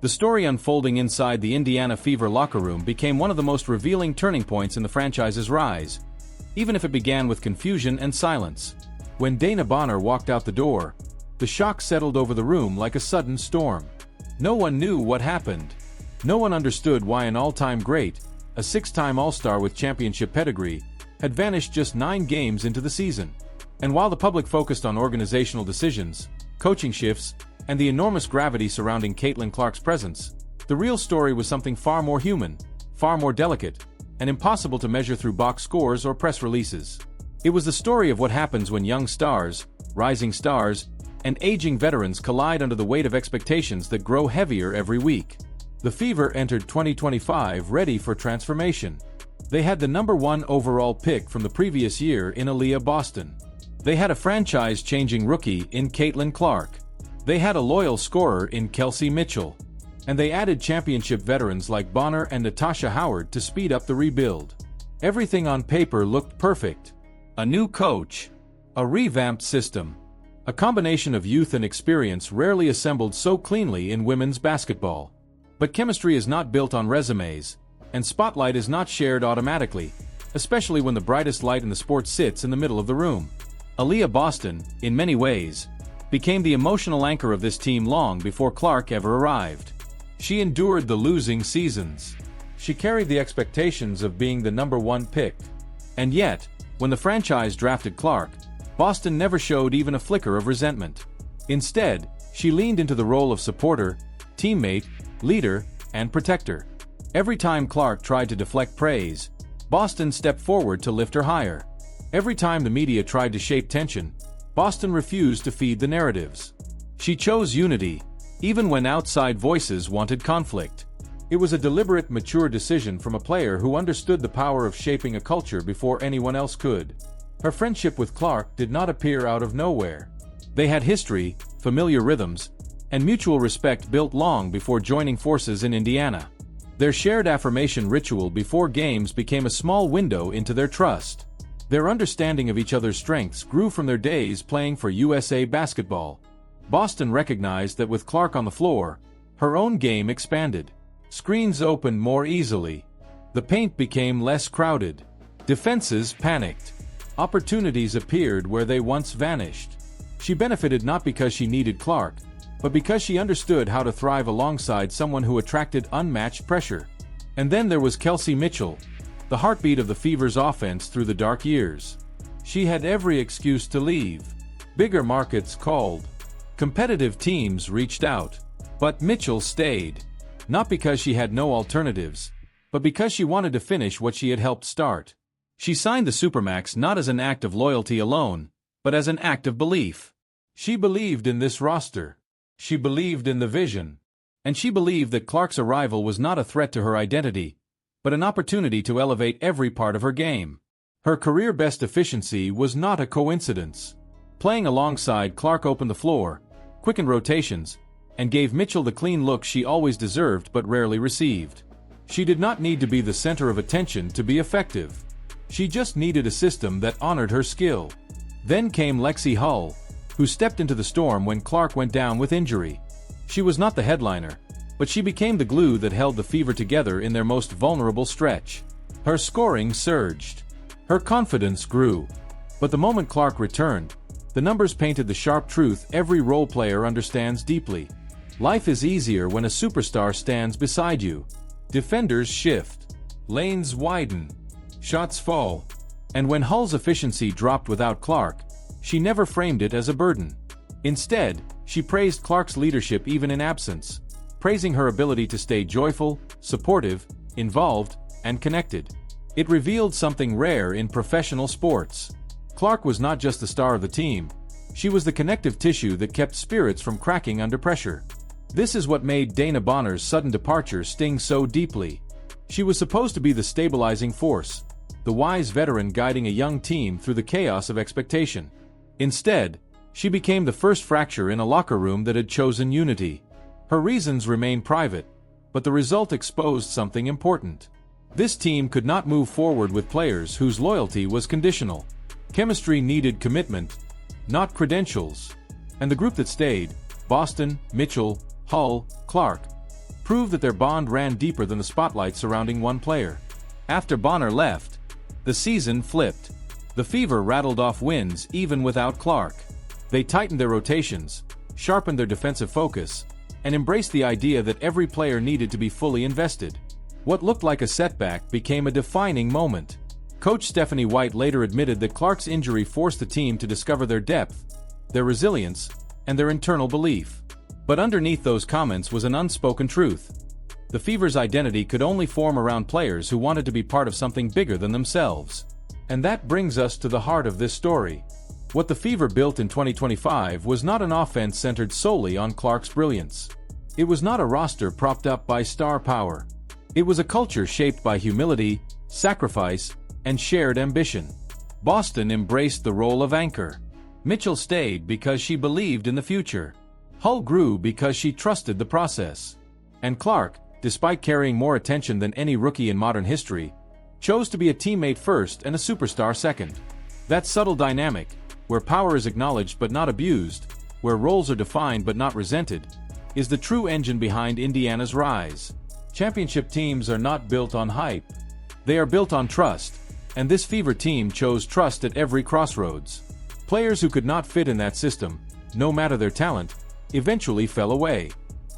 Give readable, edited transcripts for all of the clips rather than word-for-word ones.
The story unfolding inside the Indiana Fever locker room became one of the most revealing turning points in the franchise's rise, even if it began with confusion and silence. When Dana Bonner walked out the door, the shock settled over the room like a sudden storm. No one knew what happened. No one understood why an all-time great, a six-time All-Star with championship pedigree, had vanished just 9 games into the season. And while the public focused on organizational decisions, coaching shifts, and the enormous gravity surrounding Caitlyn Clark's presence, the real story was something far more human, far more delicate, and impossible to measure through box scores or press releases. It was the story of what happens when young stars, rising stars, and aging veterans collide under the weight of expectations that grow heavier every week. The Fever entered 2025 ready for transformation. They had the #1 overall pick from the previous year in Aaliyah Boston. They had a franchise-changing rookie in Caitlyn Clark. They had a loyal scorer in Kelsey Mitchell. And they added championship veterans like Bonner and Natasha Howard to speed up the rebuild. Everything on paper looked perfect. A new coach, a revamped system, a combination of youth and experience rarely assembled so cleanly in women's basketball. But chemistry is not built on resumes, and spotlight is not shared automatically, especially when the brightest light in the sport sits in the middle of the room. Aaliyah Boston, in many ways, became the emotional anchor of this team long before Clark ever arrived. She endured the losing seasons. She carried the expectations of being the #1 pick. And yet, when the franchise drafted Clark, Boston never showed even a flicker of resentment. Instead, she leaned into the role of supporter, teammate, leader, and protector. Every time Clark tried to deflect praise, Boston stepped forward to lift her higher. Every time the media tried to shape tension, Boston refused to feed the narratives. She chose unity, even when outside voices wanted conflict. It was a deliberate, mature decision from a player who understood the power of shaping a culture before anyone else could. Her friendship with Clark did not appear out of nowhere. They had history, familiar rhythms, and mutual respect built long before joining forces in Indiana. Their shared affirmation ritual before games became a small window into their trust. Their understanding of each other's strengths grew from their days playing for USA Basketball. Boston recognized that with Clark on the floor, her own game expanded. Screens opened more easily. The paint became less crowded. Defenses panicked. Opportunities appeared where they once vanished. She benefited not because she needed Clark, but because she understood how to thrive alongside someone who attracted unmatched pressure. And then there was Kelsey Mitchell, the heartbeat of the Fever's offense through the dark years. She had every excuse to leave. Bigger markets called. Competitive teams reached out. But Mitchell stayed. Not because she had no alternatives, but because she wanted to finish what she had helped start. She signed the Supermax not as an act of loyalty alone, but as an act of belief. She believed in this roster. She believed in the vision. And she believed that Clark's arrival was not a threat to her identity, but an opportunity to elevate every part of her game. Her career-best efficiency was not a coincidence. Playing alongside Clark opened the floor, quickened rotations, and gave Mitchell the clean look she always deserved but rarely received. She did not need to be the center of attention to be effective. She just needed a system that honored her skill. Then came Lexi Hull, who stepped into the storm when Clark went down with injury. She was not the headliner, but she became the glue that held the Fever together in their most vulnerable stretch. Her scoring surged. Her confidence grew. But the moment Clark returned, the numbers painted the sharp truth every role player understands deeply. Life is easier when a superstar stands beside you. Defenders shift. Lanes widen. Shots fall. And when Hull's efficiency dropped without Clark, she never framed it as a burden. Instead, she praised Clark's leadership even in absence, praising her ability to stay joyful, supportive, involved, and connected. It revealed something rare in professional sports. Clark was not just the star of the team, she was the connective tissue that kept spirits from cracking under pressure. This is what made Dana Bonner's sudden departure sting so deeply. She was supposed to be the stabilizing force, the wise veteran guiding a young team through the chaos of expectation. Instead, she became the first fracture in a locker room that had chosen unity. Her reasons remain private, but the result exposed something important. This team could not move forward with players whose loyalty was conditional. Chemistry needed commitment, not credentials. And the group that stayed, Boston, Mitchell, Hull, Clark, prove that their bond ran deeper than the spotlight surrounding one player. After Bonner left, the season flipped. The Fever rattled off wins even without Clark. They tightened their rotations, sharpened their defensive focus, and embraced the idea that every player needed to be fully invested. What looked like a setback became a defining moment. Coach Stephanie White later admitted that Clark's injury forced the team to discover their depth, their resilience, and their internal belief. But underneath those comments was an unspoken truth. The Fever's identity could only form around players who wanted to be part of something bigger than themselves. And that brings us to the heart of this story. What the Fever built in 2025 was not an offense centered solely on Clark's brilliance. It was not a roster propped up by star power. It was a culture shaped by humility, sacrifice, and shared ambition. Boston embraced the role of anchor. Mitchell stayed because she believed in the future. Hull grew because she trusted the process. And Clark, despite carrying more attention than any rookie in modern history, chose to be a teammate first and a superstar second. That subtle dynamic, where power is acknowledged but not abused, where roles are defined but not resented, is the true engine behind Indiana's rise. Championship teams are not built on hype. They are built on trust, and this Fever team chose trust at every crossroads. Players who could not fit in that system, no matter their talent, eventually fell away.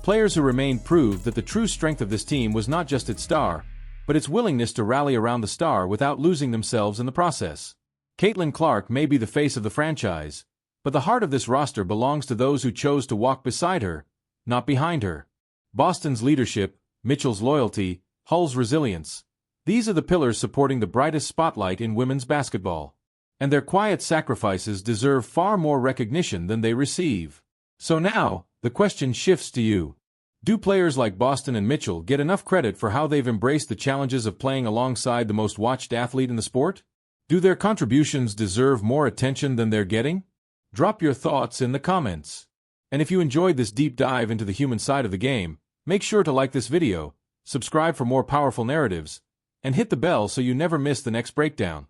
Players who remained proved that the true strength of this team was not just its star, but its willingness to rally around the star without losing themselves in the process. Caitlyn Clark may be the face of the franchise, but the heart of this roster belongs to those who chose to walk beside her, not behind her. Boston's leadership, Mitchell's loyalty, Hull's resilience. These are the pillars supporting the brightest spotlight in women's basketball. And their quiet sacrifices deserve far more recognition than they receive. So now, the question shifts to you. Do players like Boston and Mitchell get enough credit for how they've embraced the challenges of playing alongside the most watched athlete in the sport? Do their contributions deserve more attention than they're getting? Drop your thoughts in the comments. And if you enjoyed this deep dive into the human side of the game, make sure to like this video, subscribe for more powerful narratives, and hit the bell so you never miss the next breakdown.